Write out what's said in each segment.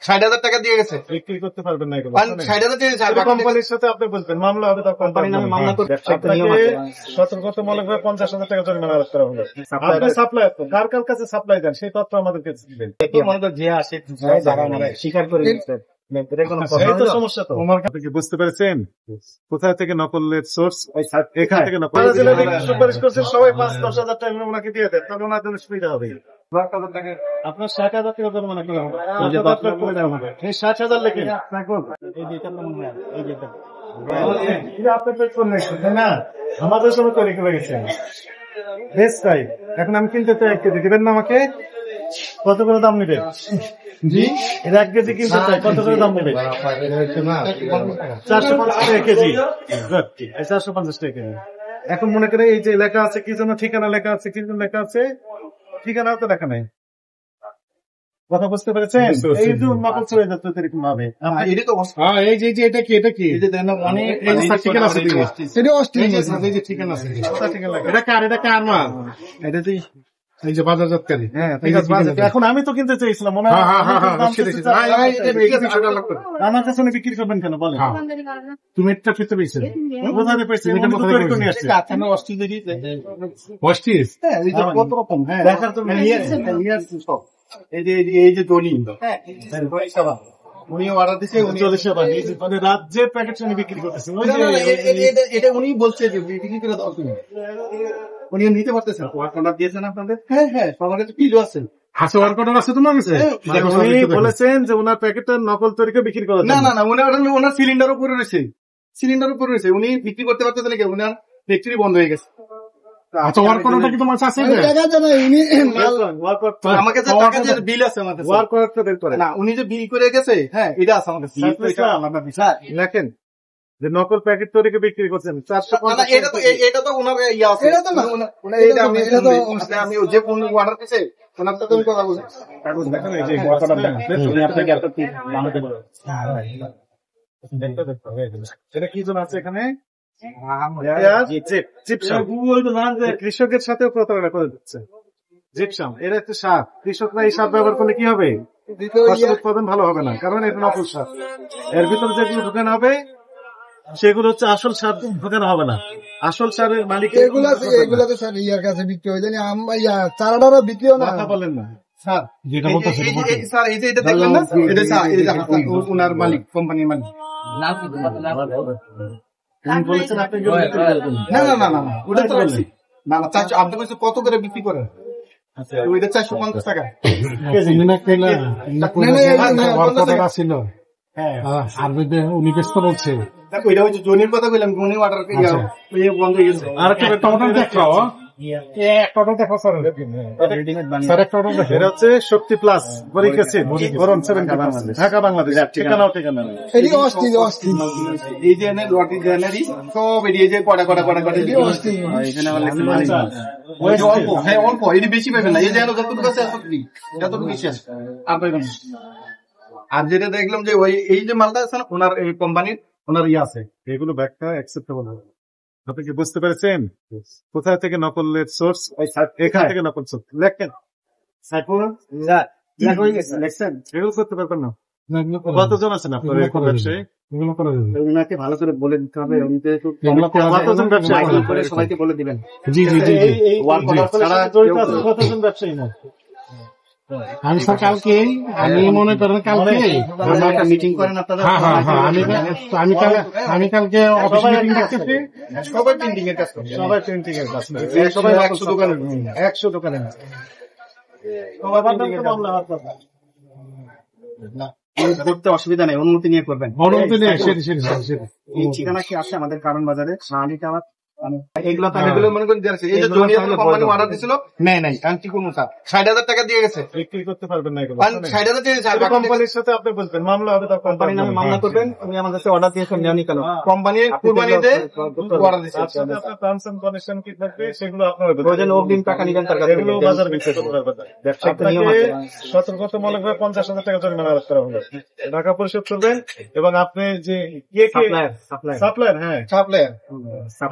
60,000 টাকা দিয়ে গেছে, বিক্রি করতে পারবেন না এগুলো। 60,000 দিয়ে গেছে। কোম্পানির সাথে আপনি বলবেন, মামলা হবে, তার কোম্পানির নামে মামলা করে সতর্কতামূলক 50,000 টাকা জরিমানা আরোপ করা হবে। আপনি সাপ্লাই কার কার কাছে সাপ্লাই দেন সেই তথ্য আমাদেরকে দিবেন। যে আসে স্বীকার করে সমস্যা তো আপনি কি বুঝতে পেরেছেন কোথায় থেকে নকলের সোর্স? এখান থেকে নকল সুপারিশ করছেন সবাই 5-10,000 টাকা ওনাকে দিয়ে দেন, তবে ওনার জন্য সুবিধা হবে। আপনার 60,000 টাকা জরিমানা করা হবে, এই 60,000 লেখে আপনার পেট করলে না আমাদের সময় তৈরি করে গেছেন। বেশ তাই, এখন আমি কিনতে চাই 1 কেজি, দিবেন না আমাকে? কত করে দাম নেবেন? জি, এটা 1 কেজি কিনতে চাই, কত করে দাম নেবেন? 450 টাকা কেজি। 450 টাকা কেজি। এখন মনে করে এই যে লেখা আছে কি জন্য, ঠিকানা লেখা আছে কি জন্য লেখা আছে, ঠিকানা তো লেখা নাই। কথা বুঝতে পেরেছেন? এই যে নকল চলে যাচ্ছে এরকম ভাবে। এই যে এটা কি, এটা কি ঠিকানা আছে, ঠিকানা আছে, এটা কার, এটা কার মাল? এটা তুই এই যে বাজারজাতকারী। এখন আমি তো কিনতে চাইছিলাম, আমার কাছে বিক্রি করবেন কেন বলেন? তুমি এটা পেতে পেয়েছো, বোঝাতে পেরেছি, কত রকম দেখার জন্য এই যে দলিল উনি অর্ডার দিচ্ছে, মানে রাজ্যের প্যাকেট বিক্রি করতেছেন। এটা উনি বলছে যে বিক্রি করে দাও তুমি, উনি নিতে পারতেছেন। অর্ডার দিয়েছেন আপনাদের? হ্যাঁ হ্যাঁ, সবার কাছে কিলো আছে, হাসে অর্ডার আছে তোমার কাছে। উনি বলেছেন যে ওনার প্যাকেটটা নকল তৈরি করে বিক্রি করা। না না না, ওনার সিলিন্ডার উপরে রয়েছে, সিলিন্ডার উপরে রয়েছে, উনি বিক্রি করতে পারতেছেন নাকি? ওনার ফ্যাক্টরি বন্ধ হয়ে গেছে। আচ্ছা, ওয়ার্ক অর্ডারটা কি তোমার কাছে আছে? আমাকে যে টাকা দিয়ে বিল আছে আমার কাছে, ওয়ার্ক অর্ডারটা বের করে না, উনি যে বিল করে গেছে, হ্যাঁ এটা আছে আমার কাছে। লেখেন যে নকল প্যাকেট তৈরি করে বিক্রি করছেন 450। এটা তো ওনার ইয়ে আছে, এটা তো না, আমি যে কোন অর্ডার দিয়েছে ওনার সাথে কথা বলছি। কাগজ দেখেন, এই যে আপনাকে এত কি বানাতে পারো, এটা কি জন আছে এখানে? কৃষকের সাথেও প্রতারণা করে দিচ্ছে। জিপসাম, এরা একটা সার, কৃষকরা এই সার ব্যবহার করলে কি হবে? ফসল উৎপাদন ভালো হবে না, কারণ এটা নকল সার। এর ভিতরে যেগুলো ঢুকানো হবে সেগুলো হচ্ছে আসল সার, ঢুকানো হবে না। আসল সারের মালিক এগুলাতে স্যার ইয়ার কাছে বিক্রি হয়, জানি চারাটারও বিক্রিও না। কথা বলেন না স্যার, যেটা বলতেছে স্যার, এই যে এটা দেখলেন না, এটা স্যার ওনার মালিক, কোম্পানির মালিক। বলেছেন আপনি না না না না, ওটা তো বলছি না না, আপনি বলছেন কত করে বিক্রি করেন? ওইটা 450 টাকা ছিল। হ্যাঁ, আর উনি ব্যস্ত বলছে, ওইটা হচ্ছে জনির কথা বললাম, জনি অর্ডার বন্ধ হয়ে গেছে। আর একটা দেখো, Shakti plus boric acid, boron 70%, Dhaka Bangladesh, ঠিকানাও ঠিকানা নেই। এই যে লটি জেনারি সব এই যে কটা এখানে অল্প, হ্যাঁ অল্প, এটি বেশি পাবেন না। এই যে যতটুকু আছে যতটুকু বেশি আছে আর পাবেন না। আর যেটা দেখলাম যে ওই এই যে মালটা আছে না, ওনার এই কোম্পানির ওনার ইয়ে আছে, এগুলো ব্যাখ্যা অ্যাকসেপ্টেবল হবে। আপনি কি বুঝতে পেরেছেন কোথায় থেকে নকলের সোর্স? এখান থেকে নকল সোর্স লেখেন, এগুলো করতে পারবেন না। কতজন আছেন আপনার ব্যবসায়ী? ওনাকে ভালো করে বলে দিতে হবে, কতজন ব্যবসায়ী করে সবাইকে বলে দিবেন। জি জি জি, কতজন ব্যবসায়ী না? আমি স্যার কালকে, আমি মনে করেন কালকে মিটিং করেন আপনারা? আমি কালকে অফিস মিটিং দেখতেছি, সবাই প্রিন্টিং এর কাজ করে, সবাই প্রিন্টিং এর কাজ করে, সবাই 100 দোকানে 100 দোকানে করতে অসুবিধা নেই, অনুমতি নিয়ে করবেন। অনুমতি নিয়ে এই ঠিকানা কি আছে আমাদের কারণ বাজারে, শাহালি টাওয়ার, এগুলো মনে করেন এই যে জনিয়া কোম্পানি অর্ডার দিছিল, নাই আন্টি কোন 60,000 টাকা দিয়ে গেছে, বিক্রি করতে পারবেন না এগুলো। 60,000 দিয়ে কোম্পানির সাথে আপনি বলবেন, মামলা হবে, তার কোম্পানির নামে মামলা করবেন। উনি আমাদের কাছে অর্ডার দিয়েছেন, নেওনি কেন? কোম্পানির কুরবানিতে অর্ডার দিয়েছে, আপনার টার্মস এন্ড কন্ডিশন কি থাকবে সেগুলো আপনার প্রয়োজন অগ্রিম টাকা নিবেন তার কাছে, এগুলো বাজার বিক্রি করতে পারবেন। আপনাকে সতর্কতামূলকভাবে 50,000 টাকা জরিমানা আরোপ করা হবে, টাকা পরিশোধ করবেন। এবং আপনি যে সাপ্লায়ার, হ্যাঁ সাপ্লায়ার,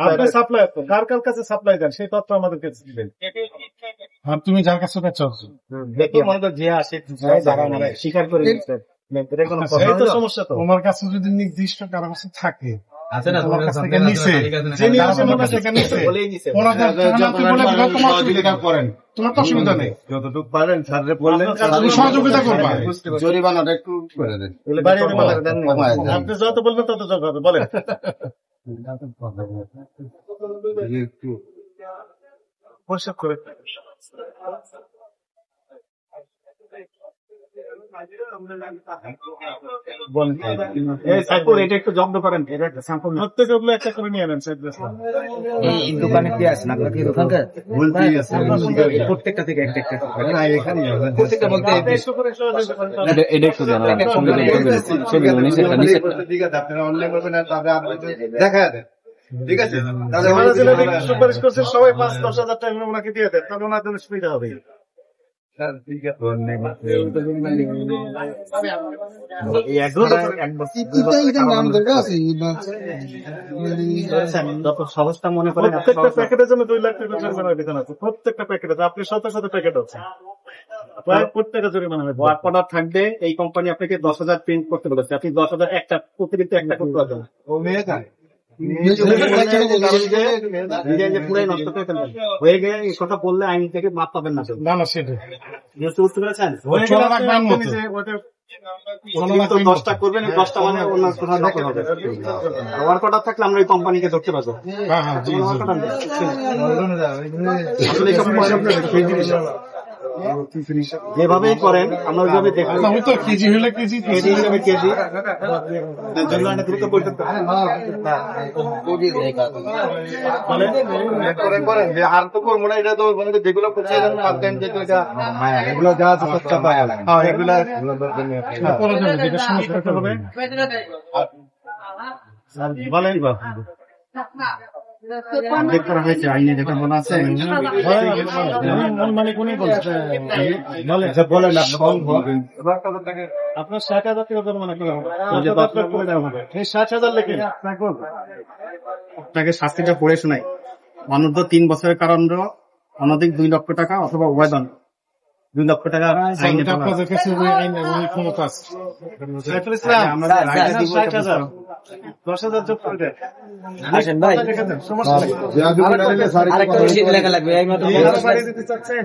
আপনি সাপ্লায়ার কার কার কাছে সাপ্লাই দেন সেই তথ্য আমাদেরকে দিবেন। তুমি যার কাছে বেচো মনে করেন যে আসে স্বীকার করে এটা কোনো কথা? এই তো সমস্যা তো। তোমার কাছে যদি নির্দিষ্ট কারো কাছে থাকে, আছে না, তোমার কাছ থেকে নিছে, যিনি আছে তোমার কাছে নিছে, বলেই নিছে। ওনাদের টাকাকে বলে দিলে তোমার সুবিধা করেন, তোমার তো অসুবিধা নেই, যতটুকু পারেন স্যাররে বললেন, তুমি সহযোগিতা করবা। জরিমানাটা একটু করে দেন। বাড়িয়ে দেন। আপনি যত বলবেন তত যোগ হবে, বলেন। পরিষ্কার করে বলেন। এই সাইকুল এটা একটু জব্দ করেন, এটা একটা স্যাম্পল প্রত্যেকগুলো একটা করে নিয়ে নেন। এই দোকানে কি আছে না কি দোকানকার প্রত্যেকটা থেকে একটা একটা প্রত্যেকটা বলতে এটা একটু জানা ঠিক আছে, আপনারা অনলাইন করবেন আর তারপরে দেখা দেন। ঠিক আছে, সুপারিশ করছেন সবাই 5-10 হাজার টাকা ওনাকে দিয়ে দেন, তাহলে ওনার জন্য সুবিধা হবে। সংস্থা মনে করেন প্রত্যেকটা প্যাকেটের জন্য 2 লাখ টাকা জরিমানা দিতে হবে। প্রত্যেকটা প্যাকেটে আপনি শত শত প্যাকেট আছে, প্রত্যেকটা জরিমানা হবে। ওয়ার্ক অর্ডার থাকবে, এই কোম্পানি আপনাকে 10,000 প্রিন্ট করতে বলেছে, আপনি 10,000 একটা প্রতিদিন একটা করতে পারবেন। ও মেয়ে যায় পুরাই নষ্ট করে ফেলবেন, হয়ে গেলে এই কথা বললে আইন থেকে মাপ পাবেন না। না না সেটা বুঝতে পেরেছেন? হয়ে গেলে আপনি নিজে ওটা 10টা করবেন, 10টা মানে অন্য কোথাও ধরতে হবে। ওয়ার্ক অর্ডার থাকলে আমরা এই কোম্পানিকে ধরতে পারবো। হ্যাঁ হ্যাঁ জি জি আসলে এসব পয়সা আপনার সেই জিনিস যেভাবেই করেন আমরা ওইভাবে দেখবো। আমি তো কেজি হলে কেজি কেজি হিসাবে কেজি জরিমানা দ্রুত পরিশোধ করেন যে আর তো করবো না, এটা তো মানে যেগুলো করছে পার্ট টাইম যেগুলো এগুলো যা আছে সবটা পায় হ্যাঁ এগুলা করা যাবে, যেটা সমস্যা করতে হবে। বলেন উল্লেখ করা হয়েছে আইনে, যেটা বলা আছে মানে কোনই বলেন আপনার 60,000 টাকা জরিমানা করা হবে, 60,000 লেখেন আপনাকে শাস্তিটা পড়ে শোনাই। অনূর্ধ্ব 3 বছরের কারণ অনধিক 2 লক্ষ টাকা অথবা উভয়দণ্ড 2 লক্ষ টাকা আইনে বলা আছে। আপনাদের কাছে ওই আইন ওই ক্ষমতা আছে। সাইফুল ইসলাম, আমরা 60,000 10,000 যোগ করে দেন। আসেন ভাই, সমস্যা নেই। আরেকটা বেশি লেখা লাগবে, এই মাত্র বাড়িয়ে দিতে চাচ্ছেন?